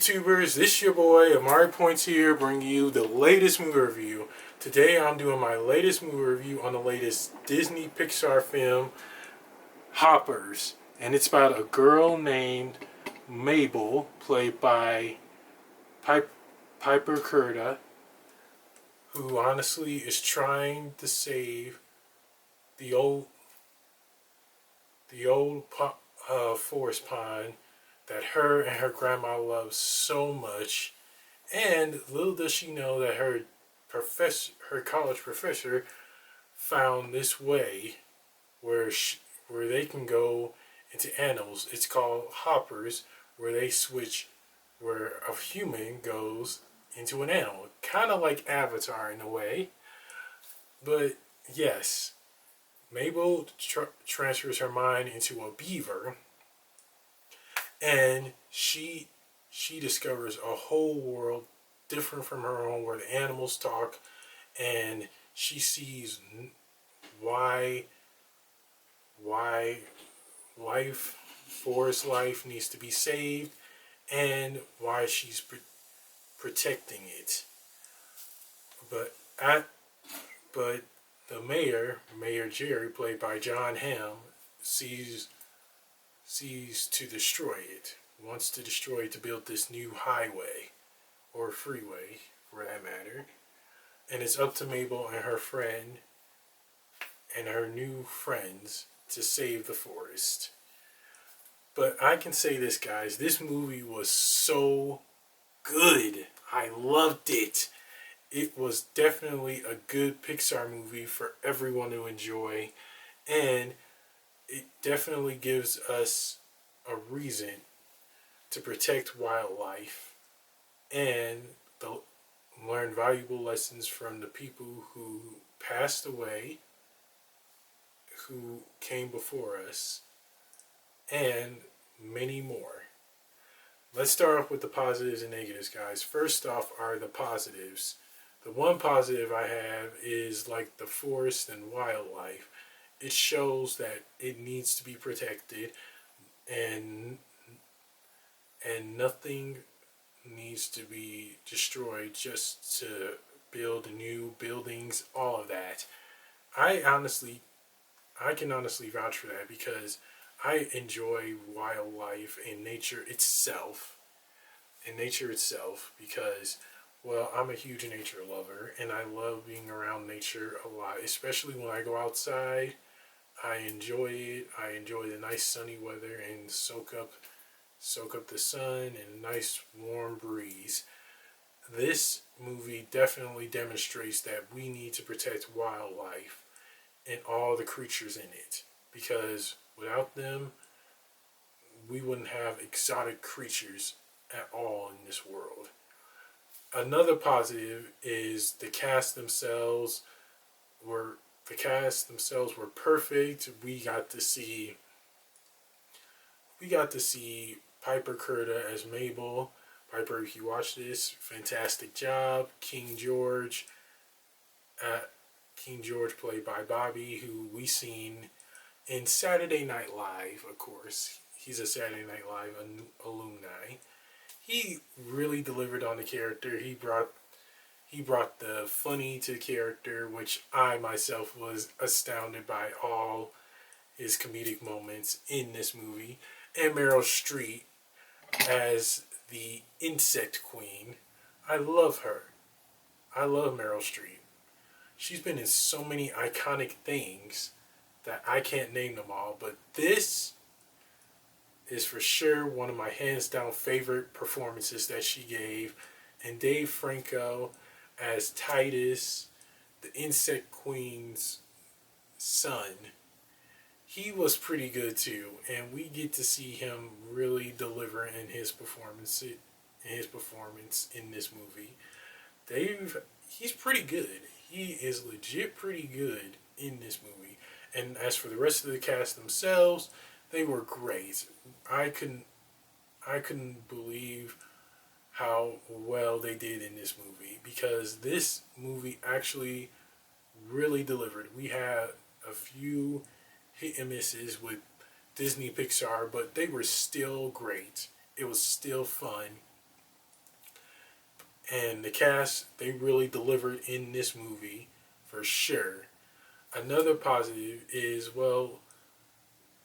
YouTubers? This your boy Amari Points here, bringing you the latest movie review. Today I'm doing my latest movie review on the latest Disney.Pixar film, Hoppers. And it's about a girl named Mabel, played by Piper Curda, who honestly is trying to save the old forest pond that her and her grandma love so much. And little does she know that her college professor, found this way where they can go into animals. It's called hoppers, where they switch where a human goes into an animal, kind of like Avatar in a way. But yes, Mabel transfers her mind into a beaver, and she discovers a whole world different from her own, where the animals talk, and she sees why why forest life needs to be saved, and why she's protecting it. But at but the Mayor Jerry, played by John Hamm, sees to destroy it. Wants to destroy it to build this new highway, or freeway for that matter. And it's up to Mabel and her friend and her new friends to save the forest. But I can say this, guys, this movie was so good. I loved it. It was definitely a good Pixar movie for everyone to enjoy, and it definitely gives us a reason to protect wildlife and learn valuable lessons from the people who passed away, who came before us, and many more. Let's start off with the positives and negatives, guys. First off are the positives. The one positive I have is like the forest and wildlife. It shows that it needs to be protected, and nothing needs to be destroyed just to build new buildings, all of that. I can honestly vouch for that, because I enjoy wildlife and nature itself. Because, well, I'm a huge nature lover, and I love being around nature a lot, especially when I go outside. I enjoy it. I enjoy the nice sunny weather and soak up the sun and a nice warm breeze. This movie definitely demonstrates that we need to protect wildlife and all the creatures in it, because without them, we wouldn't have exotic creatures at all in this world. Another positive is the cast themselves were perfect. We got to see Piper Curda as Mabel. Piper, if you watch this, fantastic job. King George, played by Bobby, who we seen in Saturday Night Live, of course. He's a Saturday Night Live alumni. He really delivered on the character. He brought the funny to the character, which I myself was astounded by all his comedic moments in this movie. And Meryl Streep as the insect queen. I love her. I love Meryl Streep. She's been in so many iconic things that I can't name them all, but this is for sure one of my hands down favorite performances that she gave. And Dave Franco as Titus, the insect queen's son, he was pretty good too, and we get to see him really deliver in his performance in this movie. He's pretty good. He is legit pretty good in this movie. And as for the rest of the cast themselves, they were great. I couldn't believe how well they did in this movie, because this movie actually really delivered. We had a few hit and misses with Disney Pixar, but they were still great. It was still fun. And the cast, they really delivered in this movie for sure. Another positive is, well,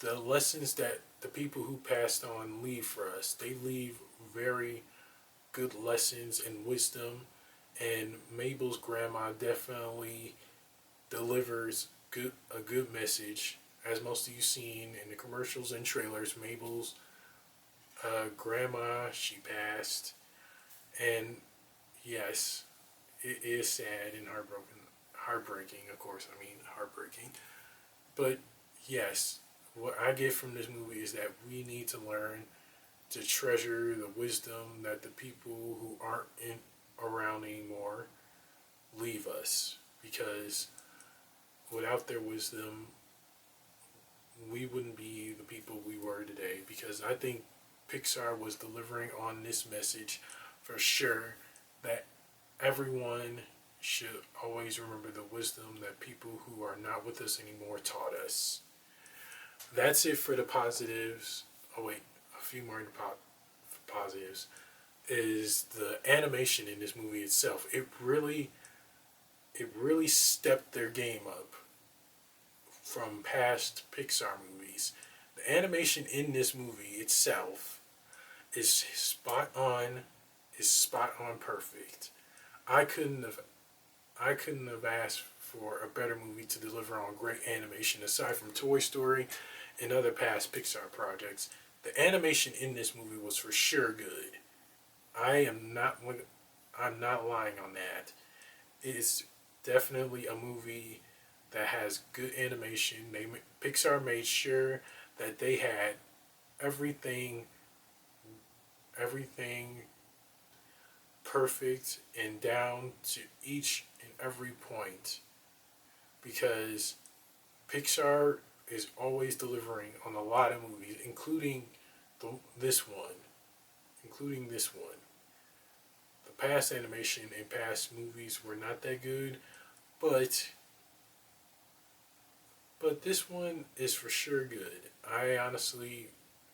the lessons that the people who passed on leave for us. They leave very good lessons and wisdom. And Mabel's grandma definitely delivers a good message. As most of you seen in the commercials and trailers, Mabel's grandma, she passed. And yes, it is sad and heartbreaking, of course. I mean, heartbreaking. But yes, what I get from this movie is that we need to learn to treasure the wisdom that the people who aren't around anymore leave us, because without their wisdom, we wouldn't be the people we were today. Because I think Pixar was delivering on this message for sure, that everyone should always remember the wisdom that people who are not with us anymore taught us. That's it for the positives. Oh wait, a few more positives is the animation in this movie itself. It really stepped their game up from past Pixar movies. The animation in this movie itself is spot on perfect. I couldn't have I couldn't have asked for a better movie to deliver on great animation aside from Toy Story and other past Pixar projects. The animation in this movie was for sure good. I am not I'm not lying on that. It is definitely a movie that has good animation. Pixar made sure that they had everything everything perfect and down to each and every point, because Pixar is always delivering on a lot of movies, this one, including this one. The past animation and past movies were not that good, but this one is for sure good. I honestly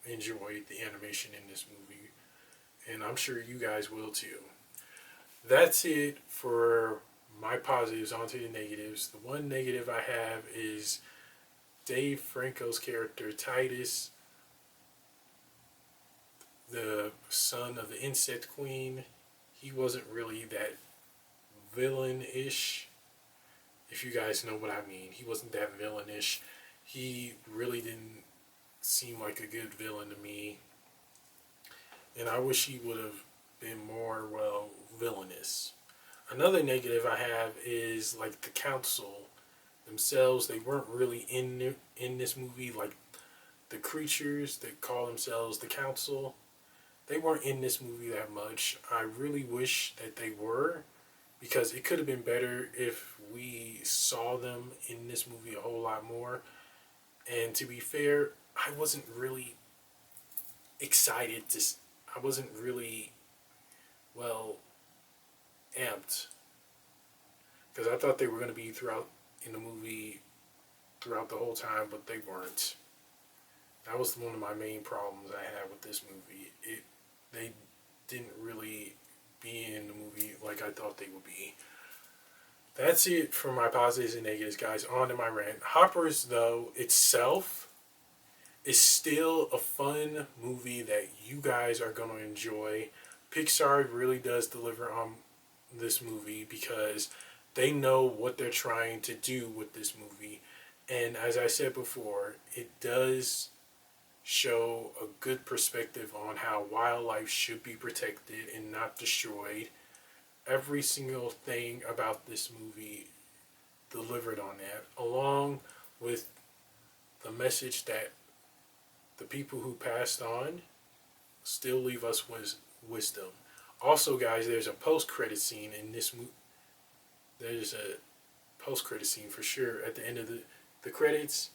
enjoyed the animation in this movie, and I'm sure you guys will too. That's it for my positives. Onto the negatives. The one negative I have is Dave Franco's character, Titus, the son of the Insect Queen. He wasn't really that villain-ish, if you guys know what I mean. He wasn't that villainish. He really didn't seem like a good villain to me. And I wish he would have been more, well, villainous. Another negative I have is like the council themselves. They weren't really in this movie. Like the creatures that call themselves the council, they weren't in this movie that much. I really wish that they were, because it could have been better if we saw them in this movie a whole lot more. And to be fair, I wasn't really excited to. I wasn't really, well, amped, because I thought they were going to be throughout in the movie throughout the whole time, but they weren't. That was one of my main problems I had with this movie. They didn't really be in the movie like I thought they would be. That's it for my positives and negatives, guys. On to my rant. Hoppers, though, itself is still a fun movie that you guys are going to enjoy. Pixar really does deliver on this movie, because they know what they're trying to do with this movie. And as I said before, it does show a good perspective on how wildlife should be protected and not destroyed. Every single thing about this movie delivered on that, along with the message that the people who passed on still leave us with wisdom. Also, guys, there's a post-credit scene in this movie. There's a post-credit scene for sure at the end of the credits.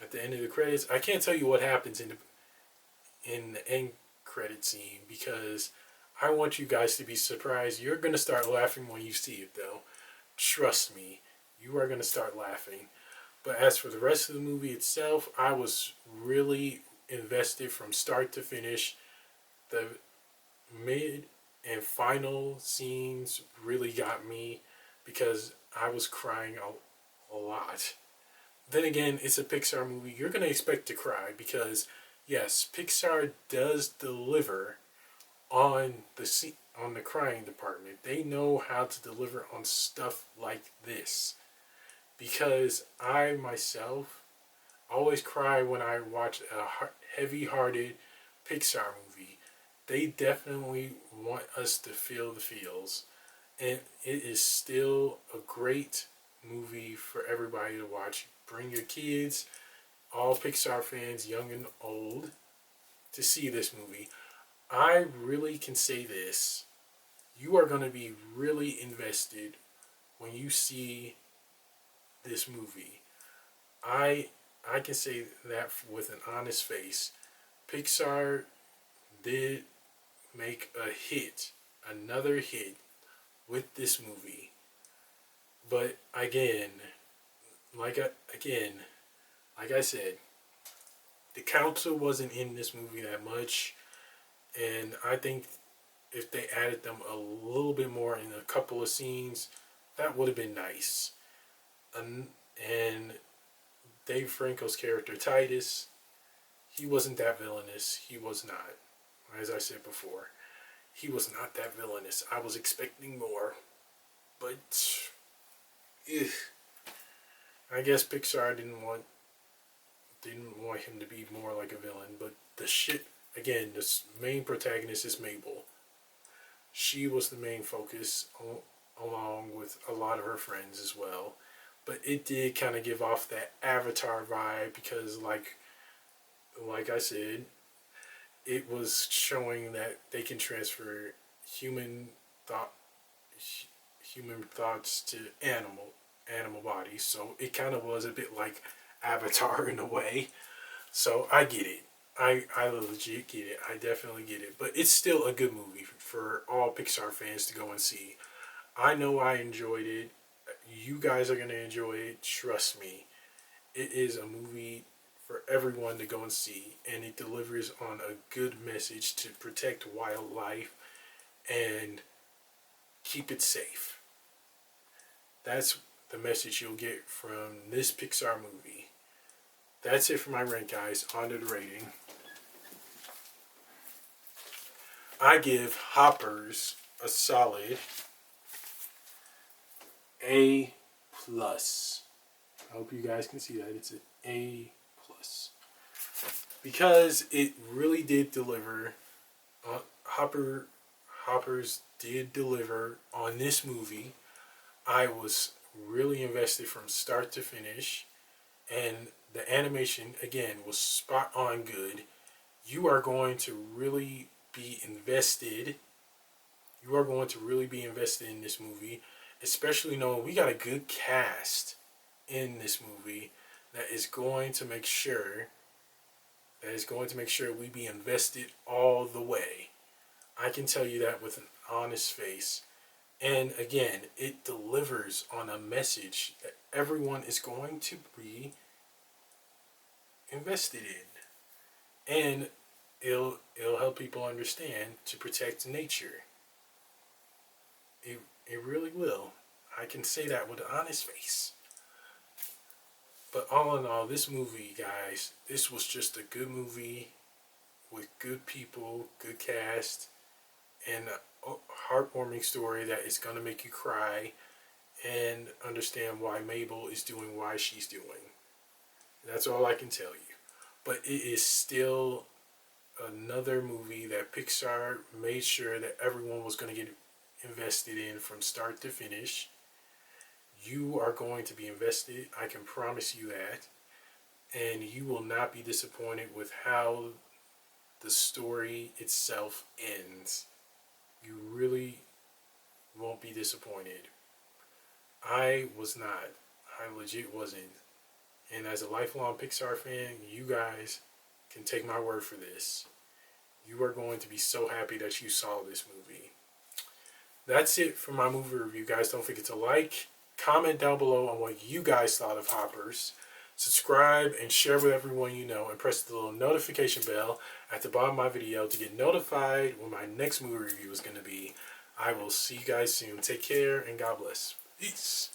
At the end of the credits, I can't tell you what happens in the end credit scene, because I want you guys to be surprised. You're gonna start laughing when you see it, though. Trust me, you are gonna start laughing. But as for the rest of the movie itself, I was really invested from start to finish. The mid and final scenes really got me because I was crying a lot. Then again, it's a Pixar movie. You're going to expect to cry because, yes, Pixar does deliver on on the crying department. They know how to deliver on stuff like this. Because I myself always cry when I watch a heavy-hearted Pixar movie. They definitely want us to feel the feels, and it is still a great movie for everybody to watch. Bring your kids, all Pixar fans, young and old, to see this movie. I really can say this. You are going to be really invested when you see this movie. I I can say that with an honest face. Pixar did make a hit, another hit with this movie. But again, like I, again, like I said, the council wasn't in this movie that much, and I think if they added them a little bit more in a couple of scenes, that would have been nice. And Dave Franco's character Titus, he wasn't that villainous. He was not. As I said before, he was not that villainous. I was expecting more, but eh, I guess Pixar didn't want him to be more like a villain. But the shit again, the main protagonist is Mabel. She was the main focus, along with a lot of her friends as well. But it did kind of give off that Avatar vibe because, like I said, it was showing that they can transfer human thought, human thoughts to animal bodies. So it kind of was a bit like Avatar in a way. So I get it. I legit get it. I definitely get it. But it's still a good movie for all Pixar fans to go and see. I know I enjoyed it. You guys are going to enjoy it. Trust me. It is a movie for everyone to go and see. And it delivers on a good message to protect wildlife and keep it safe. That's the message you'll get from this Pixar movie. That's it for my rank, guys. On to the rating. I give Hoppers a solid A plus. I hope you guys can see that. It's an A plus. Because it really did deliver. Hoppers did deliver on this movie. I was really invested from start to finish. And the animation, again, was spot on good. You are going to really be invested. You are going to really be invested in this movie, especially knowing we got a good cast in this movie that is going to make sure we be invested all the way. I can tell you that with an honest face. And again, it delivers on a message that everyone is going to be invested in. And it'll help people understand to protect nature. It really will. I can say that with an honest face. But all in all, this movie, guys, this was just a good movie with good people, good cast, and a heartwarming story that is going to make you cry and understand why Mabel is doing why she's doing. That's all I can tell you. But it is still another movie that Pixar made sure that everyone was going to get invested in from start to finish. You are going to be invested. I can promise you that. And you will not be disappointed with how the story itself ends. You really won't be disappointed. I was not. I legit wasn't. And as a lifelong Pixar fan, you guys can take my word for this. You are going to be so happy that you saw this movie. That's it for my movie review, guys. Don't forget to like, comment down below on what you guys thought of Hoppers. Subscribe and share with everyone you know, and press the little notification bell at the bottom of my video to get notified when my next movie review is going to be. I will see you guys soon. Take care and God bless. Peace.